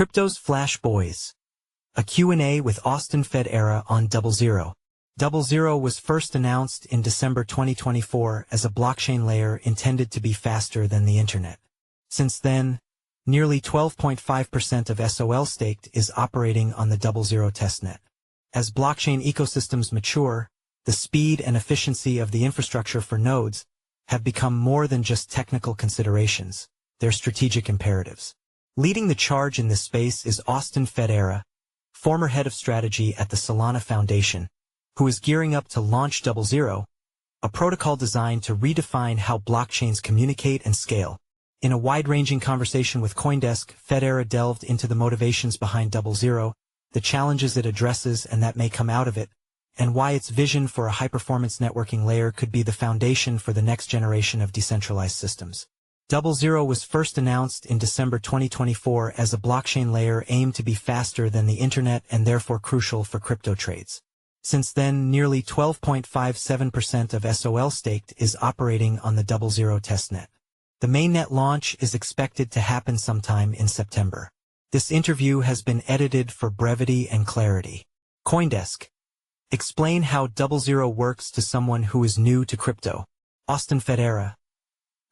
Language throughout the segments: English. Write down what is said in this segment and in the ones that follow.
Crypto's Flash Boys. A Q&A with Austin Federa on DoubleZero. DoubleZero was first announced in December 2024 as a blockchain layer intended to be faster than the internet. Since then, nearly 12.5% of SOL staked is operating on the DoubleZero testnet. As blockchain ecosystems mature, the speed and efficiency of the infrastructure for nodes have become more than just technical considerations. They're strategic imperatives. Leading the charge in this space is Austin Federa, former head of strategy at the Solana Foundation, who is gearing up to launch DoubleZero, a protocol designed to redefine how blockchains communicate and scale. In a wide-ranging conversation with CoinDesk, Federa delved into the motivations behind DoubleZero, the challenges it addresses and that may come out of it, and why its vision for a high-performance networking layer could be the foundation for the next generation of decentralized systems. DoubleZero was first announced in December 2024 as a blockchain layer aimed to be faster than the internet and therefore crucial for crypto trades. Since then, nearly 12.57% of SOL staked is operating on the DoubleZero testnet. The mainnet launch is expected to happen sometime in September. This interview has been edited for brevity and clarity. CoinDesk. Explain how DoubleZero works to someone who is new to crypto. Austin Federa.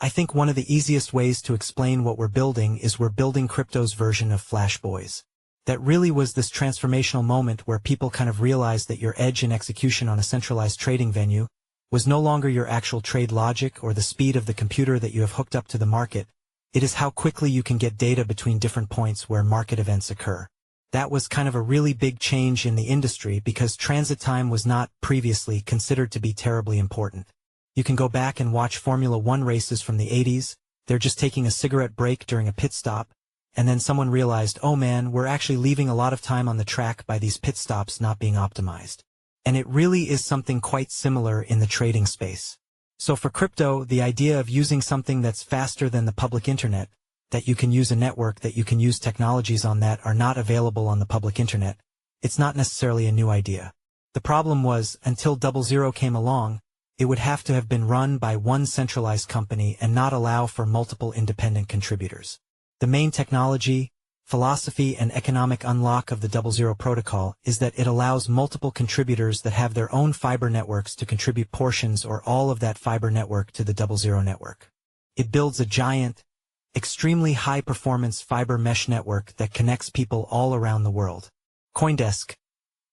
I think one of the easiest ways to explain what we're building is we're building crypto's version of Flash Boys. That really was this transformational moment where people kind of realized that your edge in execution on a centralized trading venue was no longer your actual trade logic or the speed of the computer that you have hooked up to the market. It is how quickly you can get data between different points where market events occur. That was kind of a really big change in the industry because transit time was not previously considered to be terribly important. You can go back and watch Formula 1 races from the 80s, they're just taking a cigarette break during a pit stop, and then someone realized, oh man, we're actually leaving a lot of time on the track by these pit stops not being optimized. And it really is something quite similar in the trading space. So for crypto, the idea of using something that's faster than the public internet, that you can use a network, that you can use technologies on that are not available on the public internet, it's not necessarily a new idea. The problem was, until DoubleZero came along, it would have to have been run by one centralized company and not allow for multiple independent contributors. The main technology, philosophy, and economic unlock of the DoubleZero protocol is that it allows multiple contributors that have their own fiber networks to contribute portions or all of that fiber network to the DoubleZero network. It builds a giant, extremely high-performance fiber mesh network that connects people all around the world. CoinDesk.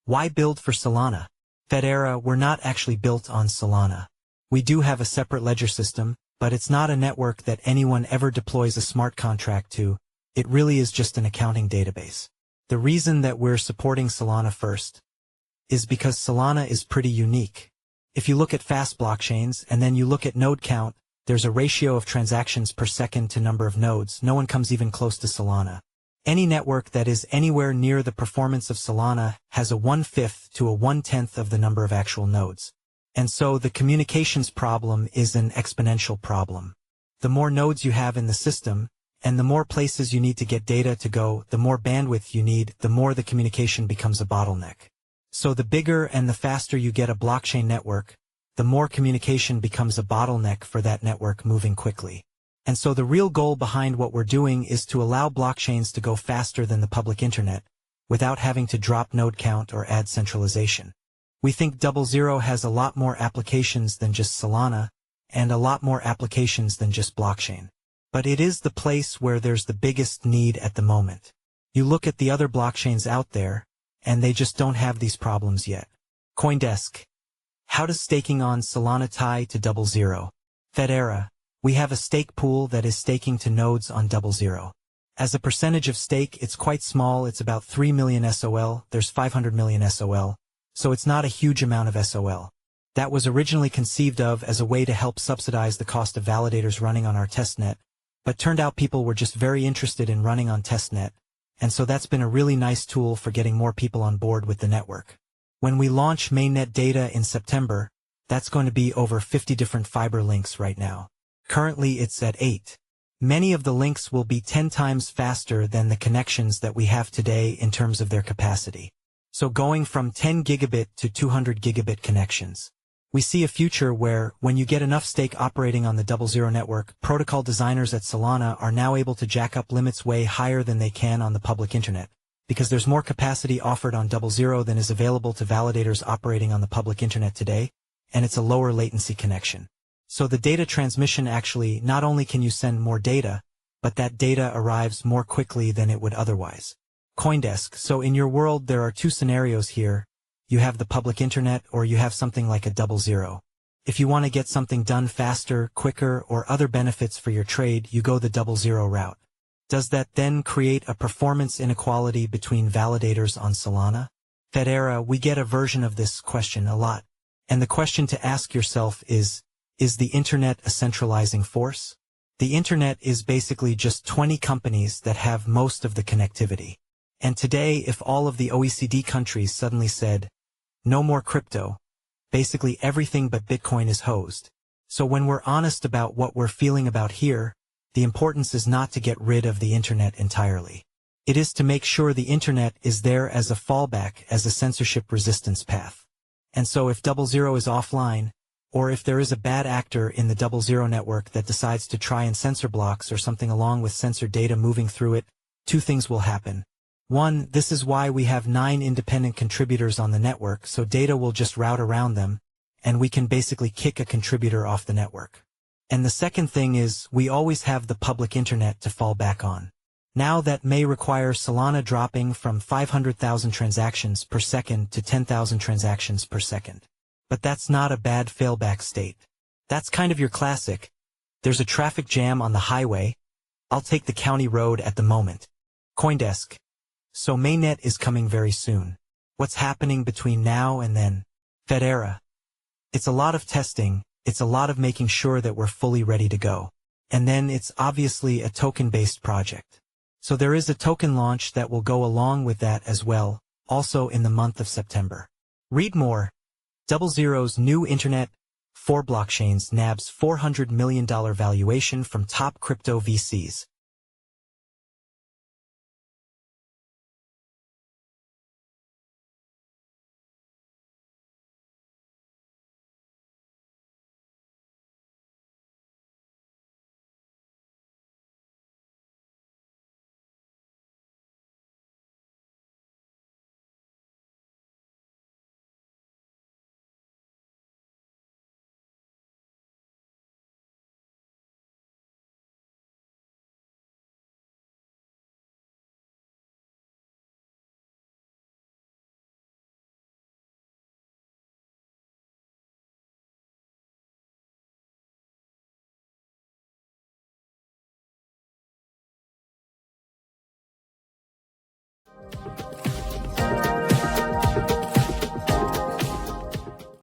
Why build for Solana? Federa, we're not actually built on Solana. We do have a separate ledger system, but it's not a network that anyone ever deploys a smart contract to. It really is just an accounting database. The reason that we're supporting Solana first is because Solana is pretty unique. If you look at fast blockchains and then you look at node count, there's a ratio of transactions per second to number of nodes. No one comes even close to Solana. Any network that is anywhere near the performance of Solana has a 1/5 to a 1/10 of the number of actual nodes. And so the communications problem is an exponential problem. The more nodes you have in the system, and the more places you need to get data to go, the more bandwidth you need, the more the communication becomes a bottleneck. So the bigger and the faster you get a blockchain network, the more communication becomes a bottleneck for that network moving quickly. And so the real goal behind what we're doing is to allow blockchains to go faster than the public internet, without having to drop node count or add centralization. We think DoubleZero has a lot more applications than just Solana, and a lot more applications than just blockchain. But it is the place where there's the biggest need at the moment. You look at the other blockchains out there, and they just don't have these problems yet. CoinDesk. How does staking on Solana tie to DoubleZero? Federa. We have a stake pool that is staking to nodes on DoubleZero. As a percentage of stake, it's quite small. It's about 3 million SOL. There's 500 million SOL. So it's not a huge amount of SOL. That was originally conceived of as a way to help subsidize the cost of validators running on our testnet, but turned out people were just very interested in running on testnet, and so that's been a really nice tool for getting more people on board with the network. When we launch mainnet data in September, that's going to be over 50 different fiber links right now. Currently it's at 8. Many of the links will be 10 times faster than the connections that we have today in terms of their capacity. So going from 10 gigabit to 200 gigabit connections. We see a future where, when you get enough stake operating on the DoubleZero network, protocol designers at Solana are now able to jack up limits way higher than they can on the public internet, because there's more capacity offered on DoubleZero than is available to validators operating on the public internet today, and it's a lower latency connection. So the data transmission actually, not only can you send more data, but that data arrives more quickly than it would otherwise. CoinDesk. So in your world there are two scenarios here. You have the public internet or you have something like a DoubleZero. If you want to get something done faster, quicker, or other benefits for your trade, you go the DoubleZero route. Does that then create a performance inequality between validators on Solana? Federa, we get a version of this question a lot. And the question to ask yourself is the internet a centralizing force? The internet is basically just 20 companies that have most of the connectivity. And today, if all of the OECD countries suddenly said, no more crypto, basically everything but Bitcoin is hosed. So when we're honest about what we're feeling about here, the importance is not to get rid of the internet entirely. It is to make sure the internet is there as a fallback, as a censorship resistance path. And so if DoubleZero is offline, or if there is a bad actor in the DoubleZero network that decides to try and censor blocks or something along with censored data moving through it, two things will happen. One, this is why we have 9 independent contributors on the network, so data will just route around them, and we can basically kick a contributor off the network. And the second thing is, we always have the public internet to fall back on. Now that may require Solana dropping from 500,000 transactions per second to 10,000 transactions per second. But that's not a bad failback state. That's kind of your classic. There's a traffic jam on the highway. I'll take the county road at the moment. CoinDesk. So mainnet is coming very soon. What's happening between now and then? Federa. It's a lot of testing, it's a lot of making sure that we're fully ready to go. And then it's obviously a token-based project. So there is a token launch that will go along with that as well, also in the month of September. Read more. DoubleZero's new internet, 4 blockchains nabs $400 million valuation from top crypto VCs.